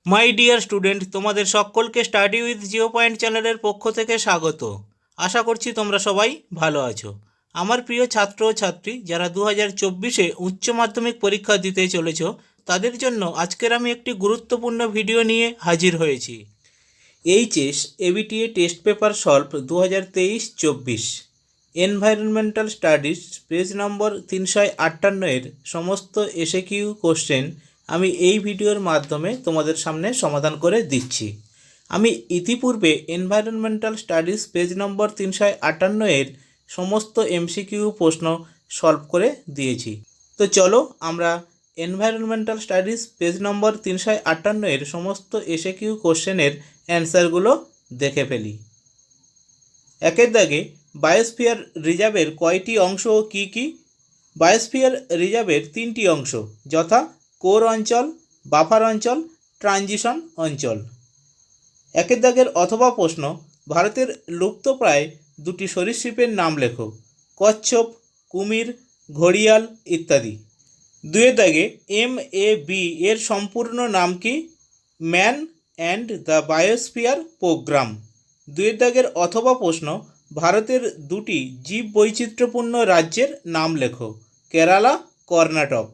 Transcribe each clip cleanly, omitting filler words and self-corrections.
My dear student, তোমাদের সকলকে study with zero point চ্যানেলের পক্ষ থেকে স্বাগত। আশা করছি তোমরা সবাই ভালো আছো। আমার প্রিয় ছাত্র ও ছাত্রী যারা 2024-এ উচ্চ মাধ্যমিক পরীক্ষা দিতে চলেছ, তাদের জন্য আজকের আমি একটি গুরুত্বপূর্ণ ভিডিও নিয়ে হাজির হয়েছি। HS ABTA test paper solve 2023-24 environmental studies page number 358-এর সমস্ত এসএকিউ কোশ্চেন আমি এই ভিডিওর মাধ্যমে তোমাদের সামনে সমাধান করে দিচ্ছি। আমি ইতিপূর্বে এনভায়রনমেন্টাল স্টাডিজ পেজ নম্বর 358-এর সমস্ত এমসিকিউ প্রশ্ন সলভ করে দিয়েছি। তো চলো আমরা এনভায়রনমেন্টাল স্টাডিজ পেজ নম্বর 358-এর সমস্ত এসএকিউ কোশ্চেনের অ্যান্সারগুলো দেখে ফেলি। একের দাগে বায়োস্ফিয়ার রিজার্ভের কয়টি অংশ ও কী কী? বায়োস্ফিয়ার রিজার্ভের 3টি অংশ, যথা কোর অঞ্চল, বাফার অঞ্চল, ট্রানজিশন অঞ্চল। একের দাগের অথবা প্রশ্ন, ভারতের লুপ্তপ্রায় 2টি সরীসৃপের নাম লেখো। কচ্ছপ, কুমির, ঘড়িয়াল ইত্যাদি। দুয়ের দাগে MAB এর সম্পূর্ণ নাম কি? Man and the biosphere programme. দুয়ের দাগের অথবা প্রশ্ন, ভারতের 2টি জীব বৈচিত্র্যপূর্ণ রাজ্যের নাম লেখো। কেরালা, কর্ণাটক।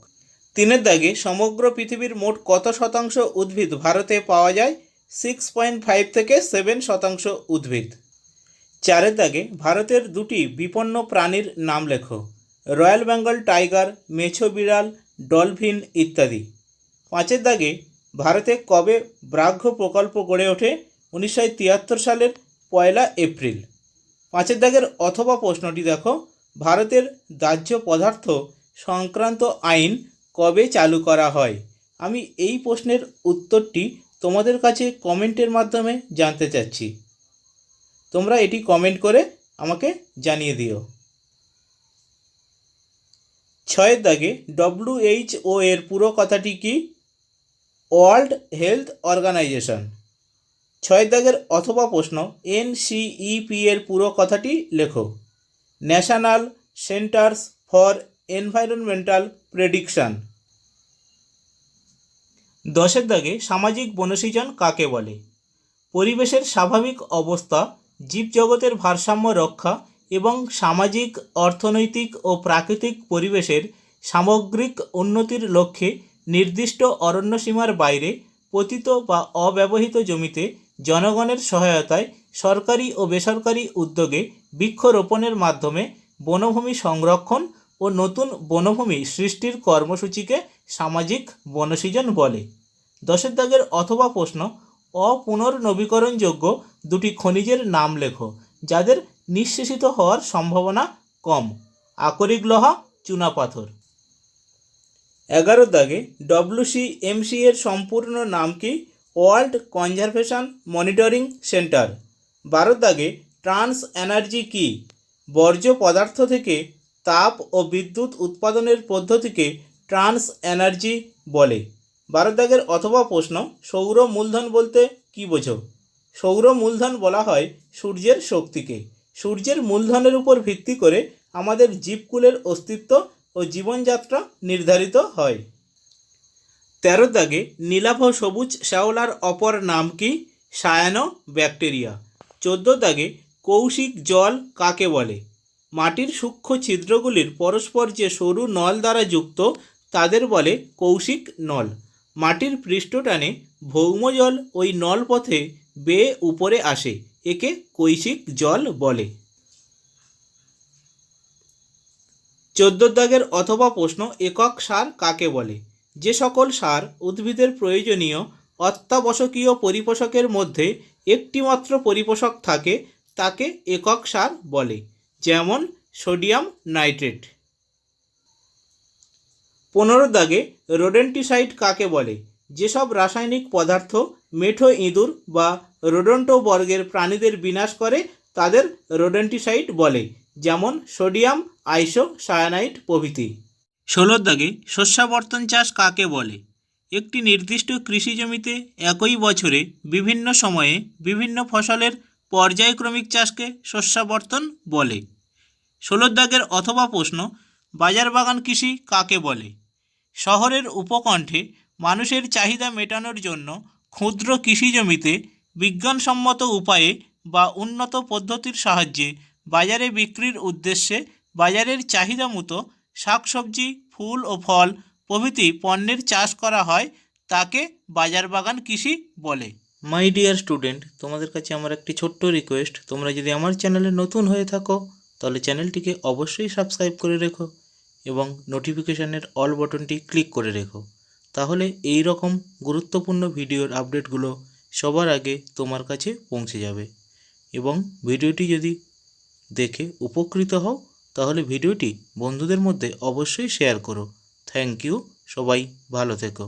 তিনের দাগে সমগ্র পৃথিবীর মোট কত শতাংশ উদ্ভিদ ভারতে পাওয়া যায়? 6.5 থেকে 7% উদ্ভিদ। চারের দাগে ভারতের 2টি বিপন্ন প্রাণীর নাম লেখো। রয়্যাল বেঙ্গল টাইগার, মেছো বিড়াল, ডলফিন ইত্যাদি। পাঁচের দাগে ভারতে কবে ব্যাঘ্র প্রকল্প গড়ে ওঠে? 1973 সালের 1 এপ্রিল। পাঁচের দাগের অথবা প্রশ্নটি দেখো, ভারতের দাহ্য পদার্থ সংক্রান্ত আইন কবে চালু করা হয়? আমি এই প্রশ্নের উত্তরটি তোমাদের কাছে কমেন্টের মাধ্যমে জানতে চাচ্ছি। তোমরা এটি কমেন্ট করে আমাকে জানিয়ে দিও। ছয়ের দাগে WHO এর পুরো কথাটি কি? World health organization. ছয়ের দাগের অথবা প্রশ্ন, NCEP এর পুরো কথাটি লেখো। National centres for environmental prediction. দশের দাগে সামাজিক বনসৃজন কাকে বলে? পরিবেশের স্বাভাবিক অবস্থা, জীবজগতের ভারসাম্য রক্ষা এবং সামাজিক, অর্থনৈতিক ও প্রাকৃতিক পরিবেশের সামগ্রিক উন্নতির লক্ষ্যে নির্দিষ্ট অরণ্যসীমার বাইরে পতিত বা অব্যবহৃত জমিতে জনগণের সহায়তায় সরকারি ও বেসরকারি উদ্যোগে বৃক্ষরোপণের মাধ্যমে বনভূমি সংরক্ষণ ও নতুন বনভূমি সৃষ্টির কর্মসূচিকে সামাজিক বনসৃজন বলে। দশের দাগের অথবা প্রশ্ন, অপুনর্নবীকরণযোগ্য 2টি খনিজের নাম লেখো যাদের নিঃশেষিত হওয়ার সম্ভাবনা কম। আকরিক লোহা, চুনাপাথর। 11 দাগে WCMC এর সম্পূর্ণ নাম কি? World conservation monitoring centre. 12 দাগে ট্রান্স এনার্জি কি? বর্জ্য পদার্থ থেকে তাপ ও বিদ্যুৎ উৎপাদনের পদ্ধতিকে ট্রান্স এনার্জি বলে। 12 দাগের অথবা প্রশ্ন, সৌর মূলধন বলতে কি বোঝো? সৌর মূলধন বলা হয় সূর্যের শক্তিকে। সূর্যের মূলধনের উপর ভিত্তি করে আমাদের জীবকুলের অস্তিত্ব ও জীবনযাত্রা নির্ধারিত হয়। 13 দাগে নীলাভ সবুজ শ্যাওলার অপর নাম কি? Cyano bacteria. 14 দাগে কৌশিক জল কাকে বলে? মাটির সূক্ষ্ম ছিদ্রগুলির পরস্পর যে সরু নল দ্বারা যুক্ত তাদের বলে কৌশিক নল। মাটির পৃষ্ঠটানে ভৌমজল ওই নল পথে বেয়ে উপরে আসে, একে কৈশিক জল বলে। 14 দাগের অথবা প্রশ্ন, একক সার কাকে বলে? যে সকল সার উদ্ভিদের প্রয়োজনীয় অত্যাবশ্যকীয় পরিপোষকের মধ্যে একটি মাত্র পরিপোষক থাকে তাকে একক সার বলে, যেমন সোডিয়াম নাইট্রেট। 15 দাগে রোডেন্টিসাইড কাকে বলে? যেসব রাসায়নিক পদার্থ মেঠো ইঁদুর বা রোডন্টো বর্গের প্রাণীদের বিনাশ করে তাদের রোডেন্টিসাইড বলে, যেমন সোডিয়াম আইসোসায়ানাইড প্রভৃতি। 16 দাগে শস্যাবর্তন চাষ কাকে বলে? একটি নির্দিষ্ট কৃষি জমিতে একই বছরে বিভিন্ন সময়ে বিভিন্ন ফসলের পর্যায়ক্রমিক চাষকে শস্যাবর্তন বলে। 16 দাগের অথবা প্রশ্ন, বাজার বাগান কৃষি কাকে বলে? শহরের উপকণ্ঠে মানুষের চাহিদা মেটানোর জন্য ক্ষুদ্র কৃষি জমিতে বিজ্ঞানসম্মত উপায়ে বা উন্নত পদ্ধতির সাহায্যে বাজারে বিক্রির উদ্দেশ্যে বাজারের চাহিদা মতো শাকসবজি, ফুল ও ফল প্রভৃতি পণ্যের চাষ করা হয়, তাকে বাজার বাগান কৃষি বলে। মাই ডিয়ার স্টুডেন্ট, তোমাদের কাছে আমার একটি ছোট্ট রিকোয়েস্ট, তোমরা যদি আমার চ্যানেলে নতুন হয়ে থাকো তাহলে চ্যানেলটিকে অবশ্যই সাবস্ক্রাইব করে রেখো এবং নোটিফিকেশানের অল বাটনটি ক্লিক করে রেখো। তাহলে এই রকম গুরুত্বপূর্ণ ভিডিওর আপডেটগুলো সবার আগে তোমার কাছে পৌঁছে যাবে। এবং ভিডিওটি যদি দেখে উপকৃত হও তাহলে ভিডিওটি বন্ধুদের মধ্যে অবশ্যই শেয়ার করো। থ্যাংক ইউ, সবাই ভালো থেকো।